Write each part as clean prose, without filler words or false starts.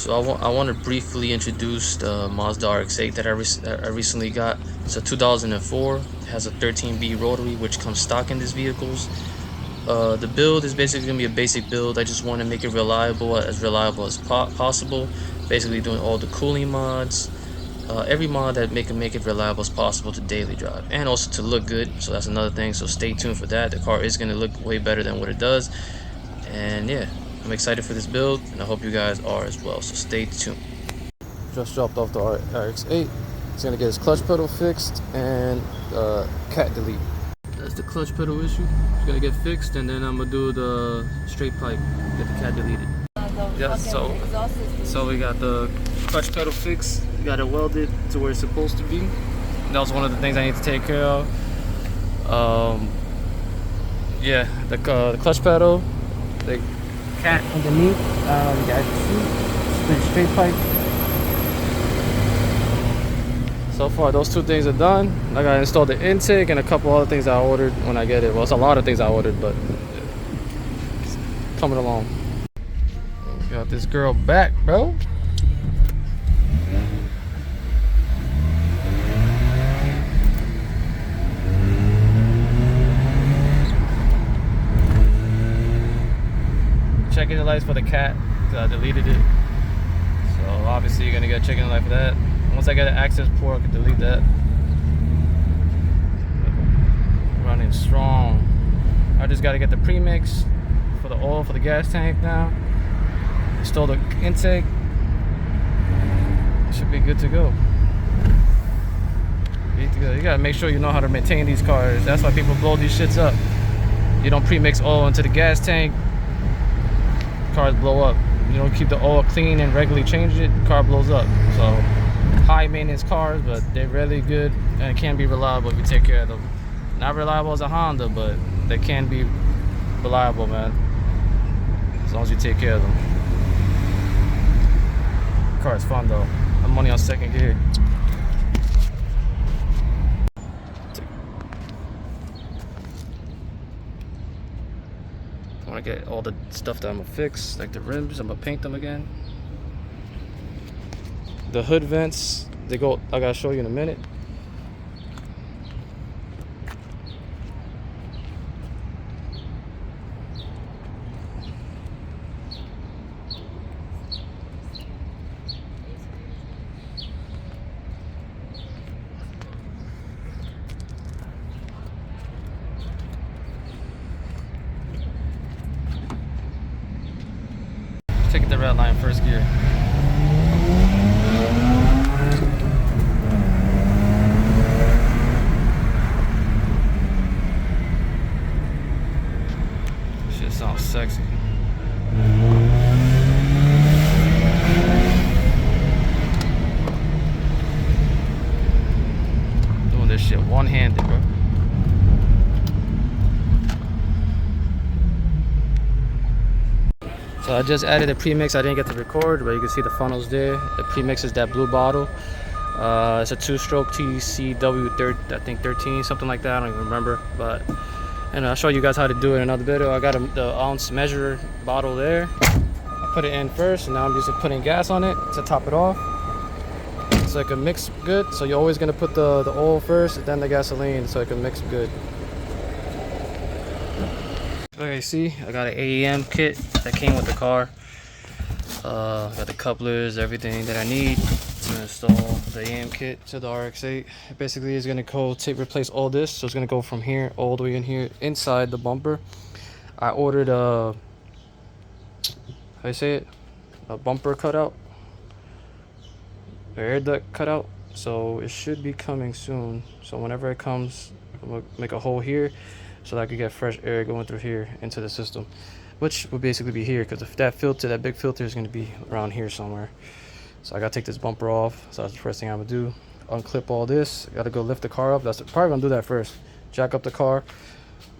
So I want to briefly introduce the Mazda RX8 that I recently got. It's a 2004. It has a 13B rotary, which comes stock in these vehicles. The build is basically gonna be a basic build. I just want to make it reliable as possible. Basically doing all the cooling mods, every mod that make it reliable as possible to daily drive, and also to look good. So that's another thing. So stay tuned for that. The car is gonna look way better than what it does. And yeah, I'm excited for this build, and I hope you guys are as well. So stay tuned. Just dropped off the RX8. It's gonna get his clutch pedal fixed and cat delete. That's the clutch pedal issue. It's gonna get fixed, and then I'm gonna do the straight pipe, get the cat deleted. Yeah, so we got the clutch pedal fixed. We got it welded to where it's supposed to be. And that was one of the things I need to take care of. Yeah, the clutch pedal, the cat underneath. We got the straight pipe. So far, those two things are done. I gotta install the intake and a couple other things I ordered when I get it. Well, it's a lot of things I ordered, but it's coming along. Got this girl back, bro. Checking the lights for the cat, because I deleted it. So obviously you're gonna get checking the light for that. Once I get an access port, I can delete that. Running strong. I just gotta get the premix for the oil for the gas tank now. Install the intake. Should be good to go. You gotta make sure you know how to maintain these cars. That's why people blow these shits up. You don't premix oil into the gas tank, cars blow up. You don't keep the oil clean and regularly change it, car blows up. So high maintenance cars, but they're really good and can be reliable if you take care of them. Not reliable as a Honda, but they can be reliable, man, as long as you take care of them. The car is fun though. I'm only on second gear. I want to get all the stuff that I'm gonna fix, like the rims. I'm gonna paint them again. The hood vents, they go. I gotta show you in a minute. Taking the red line first gear. Shit sounds sexy. Doing this shit one-handed, bro. So I just added a premix. I didn't get to record, but you can see the funnels there. The premix is that blue bottle. It's a two-stroke TCW, I think 13, something like that. I don't even remember. But and I'll show you guys how to do it in another video. I got the ounce measure bottle there. I put it in first, and now I'm just putting gas on it to top it off, so it can mix good. So you're always gonna put the oil first, then the gasoline, so it can mix good. Like you see, I got an AEM kit that came with the car. Got the couplers, everything that I need to install the AEM kit to the RX8. Basically, it's gonna go replace all this. So it's gonna go from here all the way in here inside the bumper. I ordered a, how you say it, a bumper cutout, air duct cutout. So it should be coming soon. So whenever it comes, I'm gonna make a hole here, so that I could get fresh air going through here into the system, which would basically be here, because that filter, that big filter, is going to be around here somewhere. So I got to take this bumper off. So that's the first thing I'm going to do. Unclip all this. Got to go lift the car up. That's probably going to do that first. Jack up the car,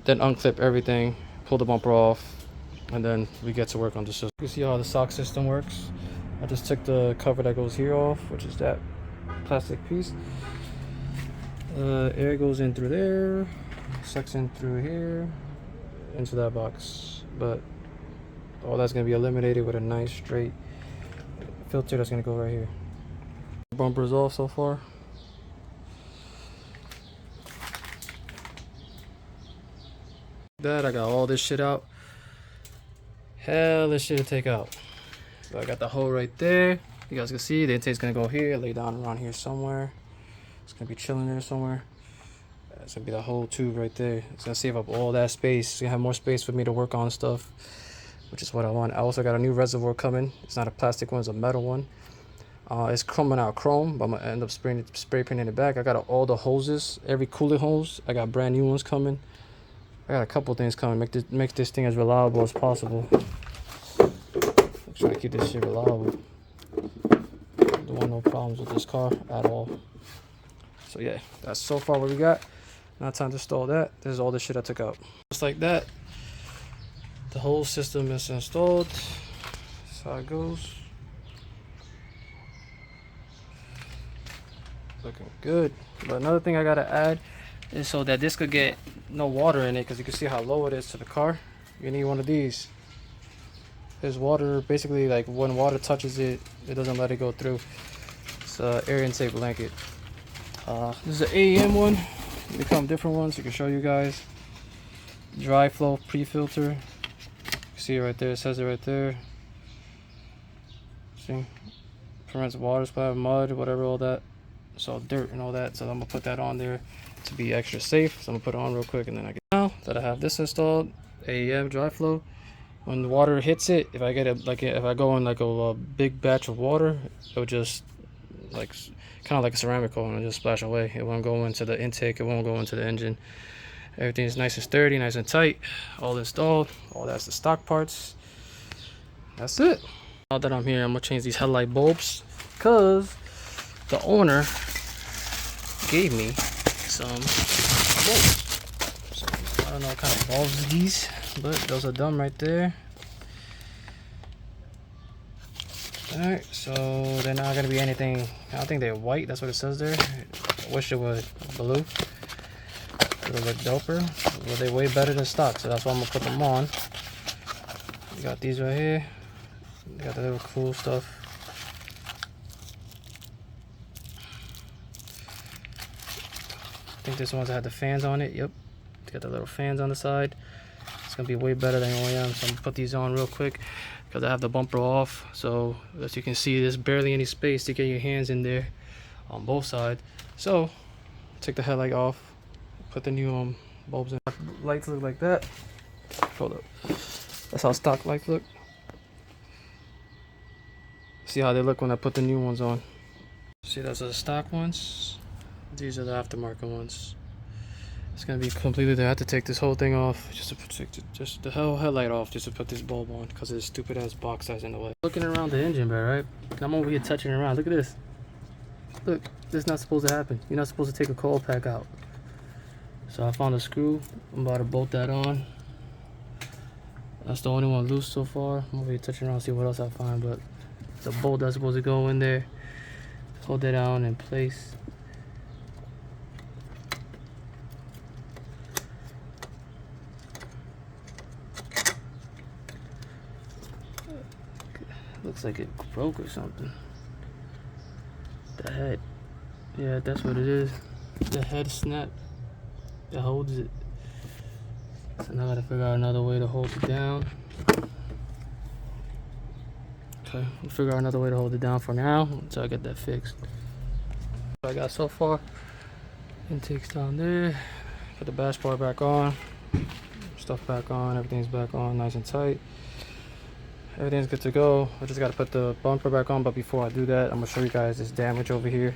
then unclip everything, pull the bumper off, and then we get to work on the system. You can see how the sock system works. I just took the cover that goes here off, which is that plastic piece. Air goes in through there, sucks in through here into that box, but all that's going to be eliminated with a nice straight filter that's gonna go right here. Bumper is off so far. That I got all this shit out. Hell, this shit to take out. So I got the hole right there. You guys can see the intake's gonna go here, lay down around here somewhere. It's gonna be chilling there somewhere. It's gonna be the whole tube right there. It's gonna save up all that space. It's gonna have more space for me to work on stuff, which is what I want. I also got a new reservoir coming. It's not a plastic one, it's a metal one. It's coming out chrome, but I'm gonna end up spray painting it back. I got all the hoses, every coolant hose. I got brand new ones coming. I got a couple things coming. Make this thing as reliable as possible. I'm trying to keep this shit reliable. Don't want no problems with this car at all. So yeah, that's so far what we got. Now time to install that. This is all the shit I took out. Just like that, the whole system is installed. That's how it goes. Looking good. But another thing I gotta add is so that this could get no water in it, because you can see how low it is to the car. You need one of these. There's water, basically, like when water touches it, it doesn't let it go through. It's an air intake blanket. This is an AEM one. They come different ones. I can show you guys. Dry flow pre-filter. You see it right there. It says it right there. See, prevents water splatter, mud, whatever, all that. So dirt and all that. So I'm gonna put that on there to be extra safe. So I'm gonna put it on real quick, and then now that I have this installed, AEM dry flow. When the water hits it, if I get it, like if I go in like a big batch of water, it'll just like kind of like a ceramic coating and just splash away. It won't go into the intake. It won't go into the engine. Everything's nice and sturdy, nice and tight. All installed. All that's the stock parts. That's it. Now that I'm here, I'm gonna change these headlight bulbs because the owner gave me some bulbs. So I don't know what kind of bulbs are these, but those are them right there. Alright, so they're not gonna be anything. I don't think they're white, that's what it says there. I wish it was blue. It would look doper. But they're way better than stock, so that's why I'm gonna put them on. You got these right here. You got the little cool stuff. I think this one's that had the fans on it. Yep. It's got the little fans on the side. It's gonna be way better than OEM. So I'm gonna put these on real quick because I have the bumper off. So as you can see, there's barely any space to get your hands in there on both sides. So take the headlight off, put the new bulbs in. Lights look like that. Hold up. That's how stock lights look. See how they look when I put the new ones on. See, those are the stock ones. These are the aftermarket ones. It's gonna be completely there. I have to take this whole thing off just to protect it, just the whole headlight off, just to put this bulb on because of this stupid ass box size in the way. Looking around the engine bay, right? I'm over here touching around. Look at this. Look, this is not supposed to happen. You're not supposed to take a coil pack out. So I found a screw. I'm about to bolt that on. That's the only one loose so far. I'm over here touching around, see what else I find, but it's a bolt that's supposed to go in there. Hold that down in place. Looks like it broke or something. The head. Yeah, that's what it is. The head snap that holds it. So now I gotta figure out another way to hold it down. Okay, we'll figure out another way to hold it down for now until I get that fixed. What I got so far. Intake's down there. Put the bash bar back on. Stuff back on. Everything's back on, nice and tight. Everything's good to go. I just gotta put the bumper back on, but before I do that, I'm gonna show you guys this damage over here.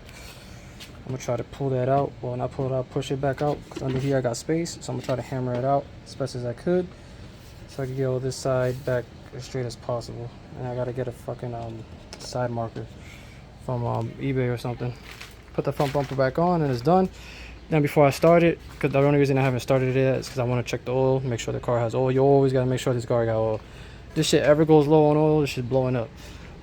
I'm gonna try to pull that out. Well, not pull it out, push it back out, because under here I got space. So I'm gonna try to hammer it out as best as I could, so I can get all this side back as straight as possible. And I gotta get a fucking side marker from eBay or something. Put the front bumper back on and it's done. Then before I start it, because the only reason I haven't started it yet is because I want to check the oil, make sure the car has oil. You always gotta make sure this car got oil. This shit ever goes low on oil, this shit blowing up.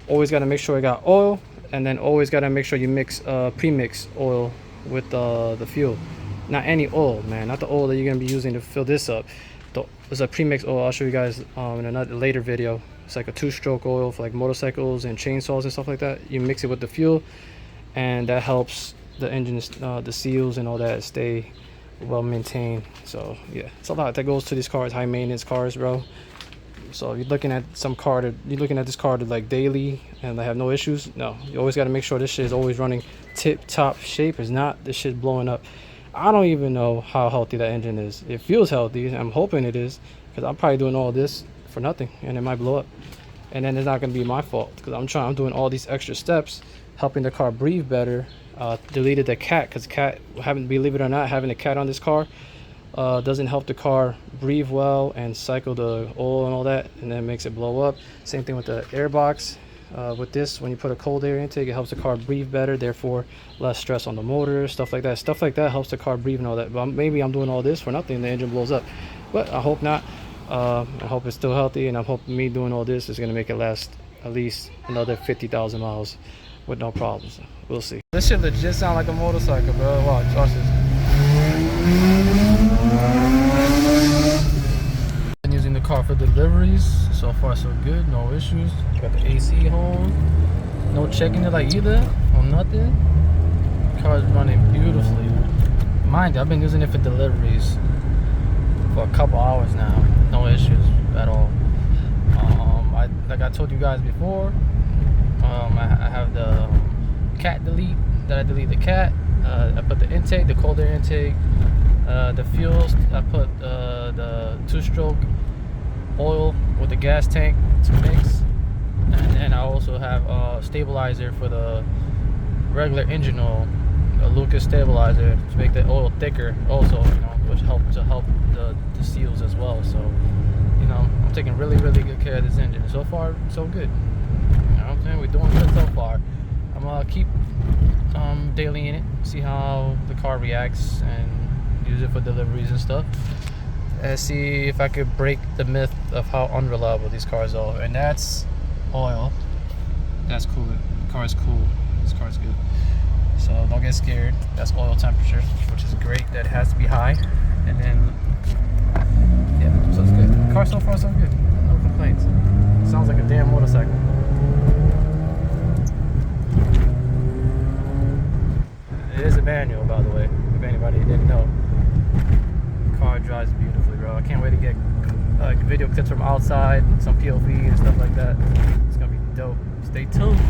Always gotta make sure it got oil, and then always gotta make sure you mix pre-mix oil with the fuel. Not any oil, man, not the oil that you're gonna be using to fill this up. There's a pre-mix oil. I'll show you guys in another later video. It's like a 2-stroke oil for like motorcycles and chainsaws and stuff like that. You mix it with the fuel, and that helps the engine, the seals and all that stay well maintained. So yeah, it's a lot that goes to these cars, high maintenance cars, bro. So if you're looking at this car to like daily and they have no issues, no, you always got to make sure this shit is always running tip top shape. Is not this shit blowing up. I don't even know how healthy that engine is. It feels healthy. I'm hoping it is, because I'm probably doing all this for nothing and it might blow up, and then it's not going to be my fault because I'm doing all these extra steps helping the car breathe better. Deleted the cat, because believe it or not, having a cat on this car doesn't help the car breathe well and cycle the oil and all that, and then makes it blow up. Same thing with the air box. With this, when you put a cold air intake, it helps the car breathe better, therefore less stress on the motor, stuff like that. Stuff like that helps the car breathe and all that. But maybe I'm doing all this for nothing and the engine blows up, but I hope not. I hope it's still healthy, and I hope me doing all this is going to make it last at least another 50,000 miles with no problems. We'll see. This shit legit sound like a motorcycle, bro. Watch this. Been using the car for deliveries. So far so good, no issues. Got the AC home. No checking it like either, or nothing. Car's running beautifully. Mind you, I've been using it for deliveries for a couple hours now. No issues at all. Like I told you guys before, I have the cat delete. That I delete the cat. I put the intake, the cold air intake, the fuels. I put the 2-stroke oil with the gas tank to mix, and then I also have a stabilizer for the regular engine oil, a Lucas stabilizer to make the oil thicker. Also, which helps to help the seals as well. So, I'm taking really good care of this engine. So far, so good. You know what I'm saying? We're doing good so far. I'm gonna keep daily in it, see how the car reacts, and use it for deliveries and stuff, and see if I could break the myth of how unreliable these cars are. And that's oil. That's cool. The car is cool. This car is good. So don't get scared. That's oil temperature, which is great. That it has to be high. And then, yeah, so it's good. The car so far so good. No complaints. Sounds like a damn motorcycle. It is a manual, by the way, if anybody didn't know. The car drives beautifully, bro. I can't wait to get video clips from outside, some POV and stuff like that. It's gonna be dope. Stay tuned.